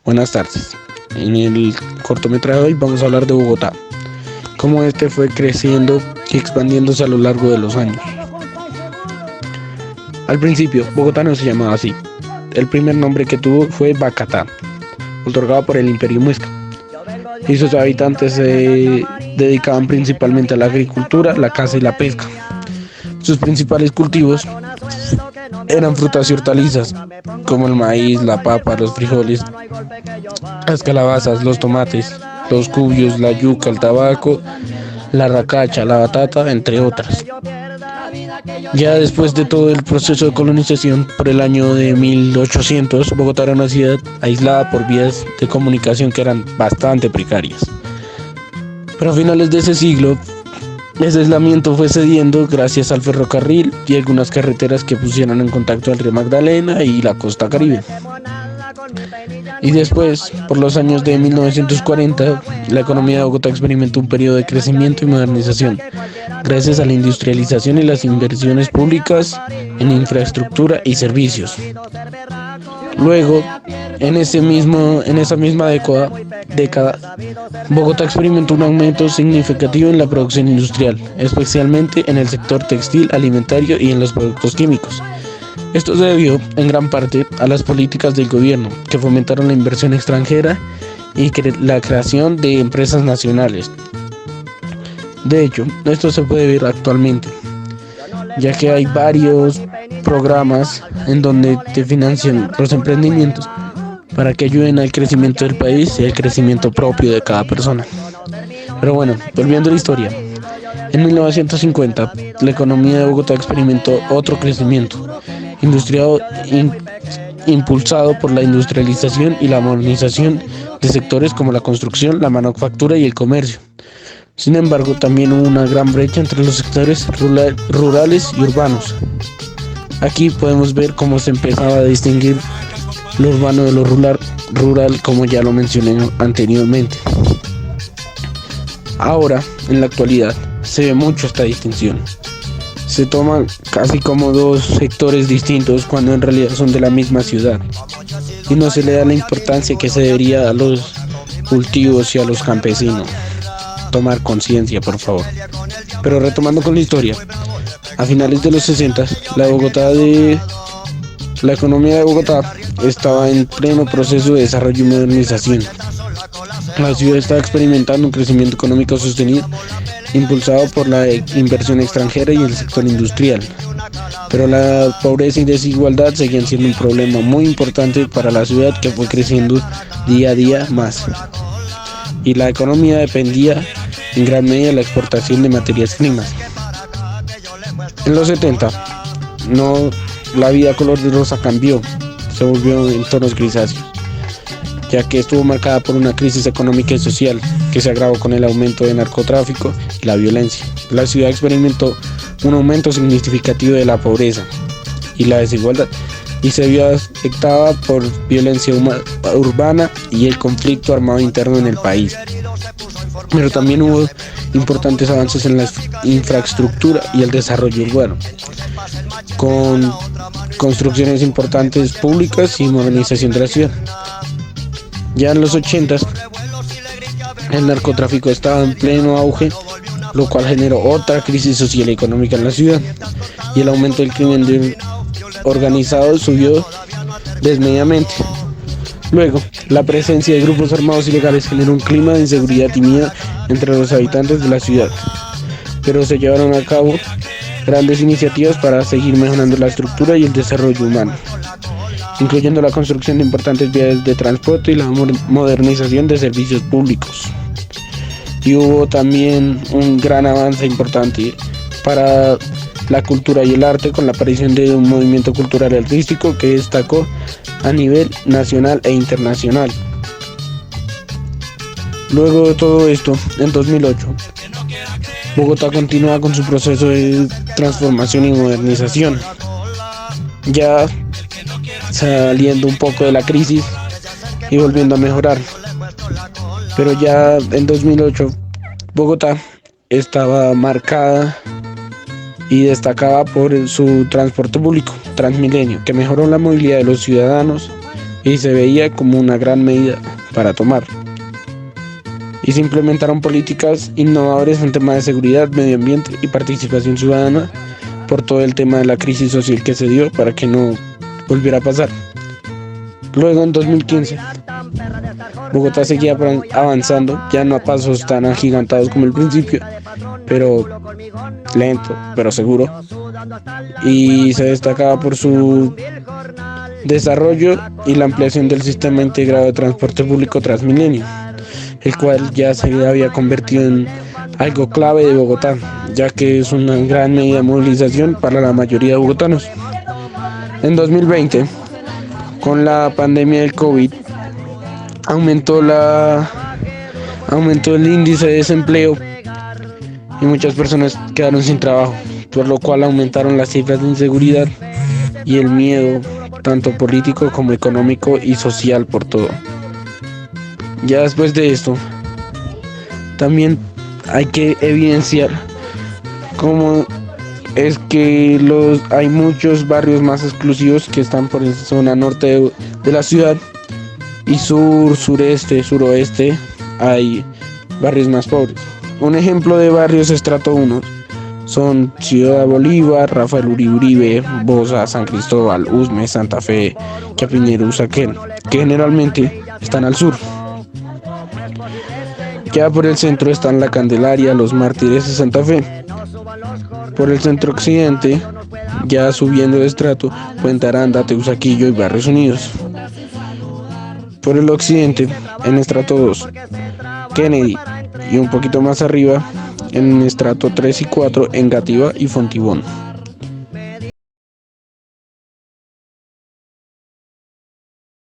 Buenas tardes. En el cortometraje de hoy vamos a hablar de Bogotá, cómo este fue creciendo y expandiéndose a lo largo de los años. Al principio, Bogotá no se llamaba así. El primer nombre que tuvo fue Bacatá, otorgado por el Imperio Muisca, y sus habitantes se dedicaban principalmente a la agricultura, la caza y la pesca. Sus principales cultivos eran frutas y hortalizas, como el maíz, la papa, los frijoles, las calabazas, los tomates, los cubios, la yuca, el tabaco, la racacha, la batata, entre otras. Ya después de todo el proceso de colonización, por el año de 1800, Bogotá era una ciudad aislada por vías de comunicación que eran bastante precarias. Pero a finales de ese siglo, ese aislamiento fue cediendo gracias al ferrocarril y algunas carreteras que pusieron en contacto el río Magdalena y la costa Caribe. Y después, por los años de 1940, la economía de Bogotá experimentó un periodo de crecimiento y modernización, gracias a la industrialización y las inversiones públicas en infraestructura y servicios. Luego, en esa misma década, Bogotá experimentó un aumento significativo en la producción industrial, especialmente en el sector textil, alimentario y en los productos químicos. Esto se debió, en gran parte, a las políticas del gobierno, que fomentaron la inversión extranjera y la creación de empresas nacionales. De hecho, esto se puede ver actualmente, ya que hay varios programas en donde te financian los emprendimientos para que ayuden al crecimiento del país y al crecimiento propio de cada persona. Pero bueno, volviendo a la historia. En 1950, la economía de Bogotá experimentó otro crecimiento, impulsado por la industrialización y la modernización de sectores como la construcción, la manufactura y el comercio. Sin embargo, también hubo una gran brecha entre los sectores rurales y urbanos. Aquí podemos ver cómo se empezaba a distinguir lo urbano de lo rural, como ya lo mencioné anteriormente. Ahora, en la actualidad, se ve mucho esta distinción. Se toman casi como dos sectores distintos cuando en realidad son de la misma ciudad. Y no se le da la importancia que se debería a los cultivos y a los campesinos. Tomar conciencia, por favor. Pero retomando con la historia, a finales de los 60, la economía de Bogotá estaba en pleno proceso de desarrollo y modernización. La ciudad estaba experimentando un crecimiento económico sostenido, impulsado por la inversión extranjera y el sector industrial. Pero la pobreza y desigualdad seguían siendo un problema muy importante para la ciudad, que fue creciendo día a día más. Y la economía dependía en gran medida de la exportación de materias primas. En los 70, la vida color de rosa cambió, se volvió en tonos grisáceos, ya que estuvo marcada por una crisis económica y social que se agravó con el aumento del narcotráfico y la violencia. La ciudad experimentó un aumento significativo de la pobreza y la desigualdad, y se vio afectada por violencia urbana y el conflicto armado interno en el país. Pero también hubo importantes avances en la infraestructura y el desarrollo urbano, con construcciones importantes públicas y modernización de la ciudad. Ya en los 80, el narcotráfico estaba en pleno auge, lo cual generó otra crisis social y económica en la ciudad, y el aumento del crimen organizado subió desmedidamente. Luego, la presencia de grupos armados ilegales generó un clima de inseguridad y miedo entre los habitantes de la ciudad, pero se llevaron a cabo grandes iniciativas para seguir mejorando la estructura y el desarrollo humano, incluyendo la construcción de importantes vías de transporte y la modernización de servicios públicos. Y hubo también un gran avance importante para la cultura y el arte, con la aparición de un movimiento cultural y artístico que destacó a nivel nacional e internacional. Luego de todo esto, en 2008, Bogotá continúa con su proceso de transformación y modernización, ya saliendo un poco de la crisis y volviendo a mejorar. Pero ya en 2008, Bogotá estaba marcada y destacada por su transporte público Transmilenio, que mejoró la movilidad de los ciudadanos y se veía como una gran medida para tomar. Y se implementaron políticas innovadoras en temas de seguridad, medio ambiente y participación ciudadana por todo el tema de la crisis social que se dio para que no volviera a pasar. Luego, en 2015, Bogotá seguía avanzando, ya no a pasos tan agigantados como el principio, pero lento, pero seguro, y se destacaba por su desarrollo y la ampliación del sistema integrado de transporte público Transmilenio, el cual ya se había convertido en algo clave de Bogotá, ya que es una gran medida de movilización para la mayoría de bogotanos. En 2020, con la pandemia del COVID, aumentó el índice de desempleo y muchas personas quedaron sin trabajo, por lo cual aumentaron las cifras de inseguridad y el miedo, tanto político como económico y social por todo. Ya después de esto, también hay que evidenciar cómo es que hay muchos barrios más exclusivos que están por la zona norte de la ciudad, y sur, sureste, suroeste hay barrios más pobres. Un ejemplo de barrios estrato 1 son Ciudad Bolívar, Rafael Uribe, Bosa, San Cristóbal, Usme, Santa Fe, Chapinero, Usaquén, que generalmente están al sur. Ya por el centro están La Candelaria, Los Mártires y Santa Fe. Por el centro occidente, ya subiendo de estrato, Puente Aranda, Teusaquillo y Barrios Unidos. Por el occidente, en estrato 2, Kennedy, y un poquito más arriba, en estrato 3 y 4, Engativá y Fontibón.